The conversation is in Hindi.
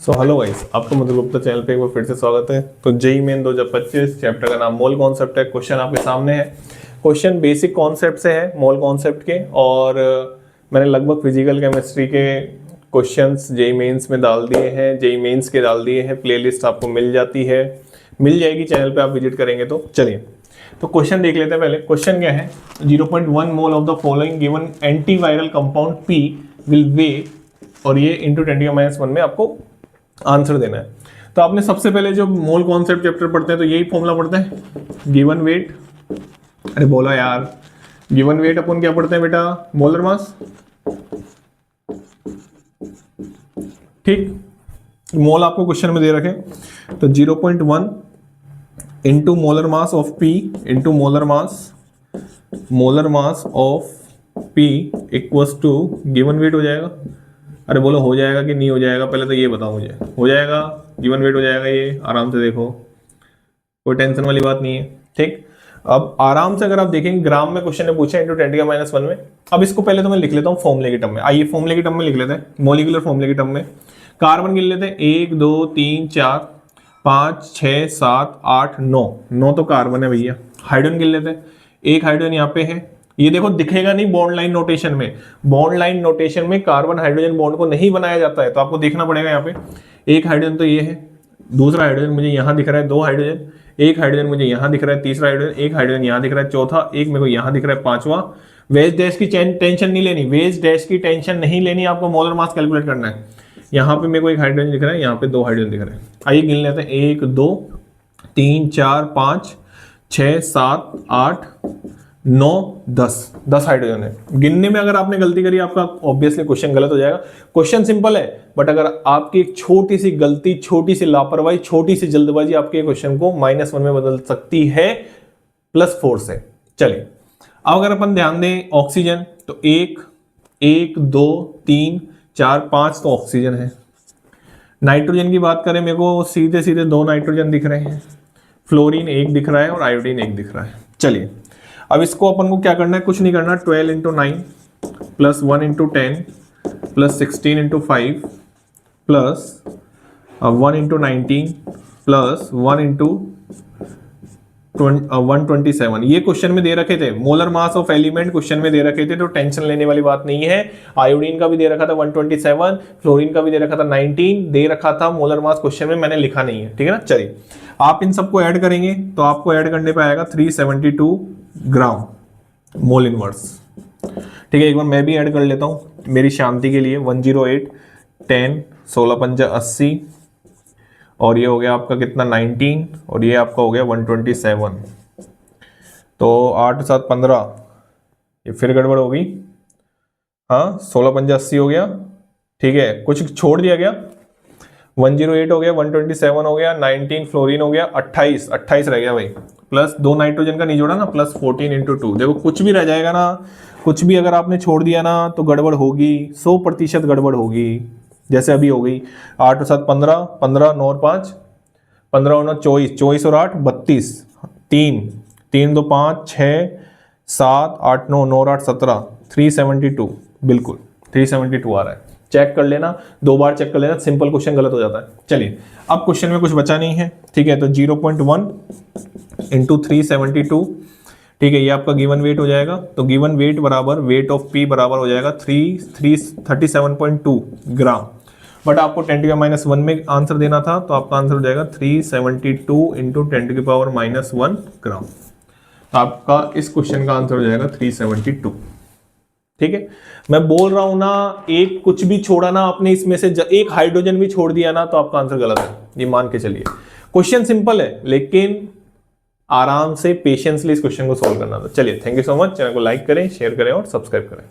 सो हेलो गाइस, आपको मधुर गुप्ता चैनल पे एक बार फिर से स्वागत है। तो जेईई मेन 2025 चैप्टर का नाम मोल कॉन्सेप्ट है। क्वेश्चन आपके सामने है। क्वेश्चन बेसिक कॉन्सेप्ट से है, मोल कॉन्सेप्ट के, और मैंने लगभग फिजिकल केमिस्ट्री के क्वेश्चंस जेईई मेंस में डाल दिए हैं, जेईई मेंस के डाल दिए हैं। प्लेलिस्ट आपको मिल जाएगी चैनल पे, आप विजिट करेंगे तो। चलिए तो क्वेश्चन देख लेते हैं। पहले क्वेश्चन क्या है, 0.1 mole of the following given antiviral compound P will weigh, और ये इंटू 10⁻⁻1 में आपको आंसर देना है। तो आपने सबसे पहले जो मोल कॉन्सेप्ट चैप्टर पढ़ते हैं तो यही फॉर्मूला पढ़ते हैं, गिवन वेट। अरे बोला यार, गिवन वेट अपन क्या पढ़ते हैं बेटा, मोलर मास। ठीक, मोल आपको क्वेश्चन में दे रखे, तो 0.1 into molar mass of P into molar mass of P equals to given weight हो जाएगा। अरे बोलो हो जाएगा कि नहीं हो जाएगा, पहले तो ये बताओ मुझे। हो जाएगा, गिवन वेट हो जाएगा, ये आराम से देखो, कोई टेंशन वाली बात नहीं है। ठीक, अब आराम से अगर आप देखेंगे ग्राम में क्वेश्चन ने पूछा इंटू 10⁻⁻1 में। अब इसको पहले तो मैं लिख लेता हूँ फॉर्मूले की टर्म में। आइए फॉर्मूले की टर्म में लिख लेते हैं, मॉलिक्यूलर फॉर्मूले की टर्म में। कार्बन गिन लेते हैं, 1 2 3 4 5 6 7 8 9 तो कार्बन है भैया। हाइड्रोजन गिन लेते हैं, एक हाइड्रोजन यहाँ पे है, ये देखो दिखेगा नहीं बॉन्ड लाइन नोटेशन में। बॉन्ड लाइन नोटेशन में कार्बन हाइड्रोजन बॉन्ड को नहीं बनाया जाता है, तो आपको देखना पड़ेगा यहाँ पे। एक हाइड्रोजन तो ये है, दूसरा हाइड्रोजन मुझे यहाँ दिख रहा है, 2 हाइड्रोजन, एक हाइड्रोजन मुझे यहाँ दिख रहा है, तीसरा हाइड्रोजन, एक हाइड्रोजन यहाँ दिख रहा है, चौथा एक मेरे को यहाँ दिख रहा है, पांचवा। वेज डैश की टेंशन नहीं लेनी, वेज डैश की टेंशन नहीं लेनी, आपको मोलर मास कैलकुलेट करना है। यहाँ पे मेरे को एक हाइड्रोजन दिख रहा है, यहाँ पे 2 हाइड्रोजन दिख रहे हैं। आइए गिन लेते हैं, 1 2 3 4 5 6 7 8 9 10 हाइड्रोजन है। गिनने में अगर आपने गलती करी, आपका ऑब्वियसली क्वेश्चन गलत हो जाएगा। क्वेश्चन सिंपल है, बट अगर आपकी एक छोटी सी गलती, छोटी सी लापरवाही, छोटी सी जल्दबाजी आपके क्वेश्चन को -1 में बदल सकती है +4 से। चलिए अब अगर अपन ध्यान दें ऑक्सीजन, तो 1 2 3 4 5 तो ऑक्सीजन है। नाइट्रोजन की बात करें, मेरे को सीधे सीधे 2 नाइट्रोजन दिख रहे हैं, फ्लोरीन 1 दिख रहा है और आयोडीन 1 दिख रहा है। चलिए अब इसको अपन को क्या करना है, कुछ नहीं करना। 12 × 9 प्लस 1 × 10 प्लस 16 × 5 प्लस 1 × 19 प्लस 1 × 127, ये क्वेश्चन में दे रखे थे। Molar mass of element question में दे रखे थे, तो टेंशन लेने वाली बात नहीं है। आयोडीन का भी दे रखा था 127, फ्लोरीन का भी दे रखा था 19, दे रखा था मोलर मास क्वेश्चन में, मैंने लिखा नहीं है। ठीक है ना। चलिए आप इन सबको ऐड करेंगे तो आपको ऐड करने पे आएगा 372 ग्राम मोल इनवर्स। ठीक है, एक बार मैं भी ऐड कर लेता हूं मेरी शांति के लिए। 108 10 16 5 80, और ये हो गया आपका कितना 19, और ये आपका हो गया 127। तो 8 7 15, ये फिर गड़बड़ होगी। हाँ 16 5 80 हो गया। ठीक है, कुछ छोड़ दिया गया। 108 हो गया, 127 हो गया, 19 फ्लोरीन हो गया, 28 रह गया भाई। प्लस 2 नाइट्रोजन का नहीं जोड़ा ना, प्लस 14 × 2। देखो कुछ भी रह जाएगा ना, कुछ भी अगर आपने छोड़ दिया ना तो गड़बड़ होगी, 100% गड़बड़ होगी। जैसे अभी हो गई 8 7 15 15 9 और 5 15 और 9 24 24 और 8 32 3 2 5 6 7 8 9 9 और 8 17 372, बिल्कुल 372 आ रहा है। चेक कर लेना, 2 बार चेक कर लेना, सिंपल क्वेश्चन गलत हो जाता है। चलिए अब क्वेश्चन में कुछ बचा नहीं है। ठीक है, तो 0.1 × 372, ठीक है, ये आपका गिवन वेट हो जाएगा। तो गिवन वेट बराबर वेट ऑफ पी बराबर हो जाएगा 37.2 ग्राम। बट आपको 10⁻⁻1 में आंसर देना था, तो आपका आंसर हो जाएगा 372 × 10⁻⁻1 ग्राम। तो आपका इस क्वेश्चन का आंसर हो जाएगा 372। ठीक है, मैं बोल रहा हूं ना, एक कुछ भी छोड़ा ना आपने इसमें से, एक हाइड्रोजन भी छोड़ दिया ना, तो आपका आंसर गलत है, ये मान के चलिए। क्वेश्चन सिंपल है, लेकिन आराम से पेशेंसली इस क्वेश्चन को सॉल्व करना था। चलिए thank you so much. Channel को लाइक करें, शेयर करें और सब्सक्राइब करें।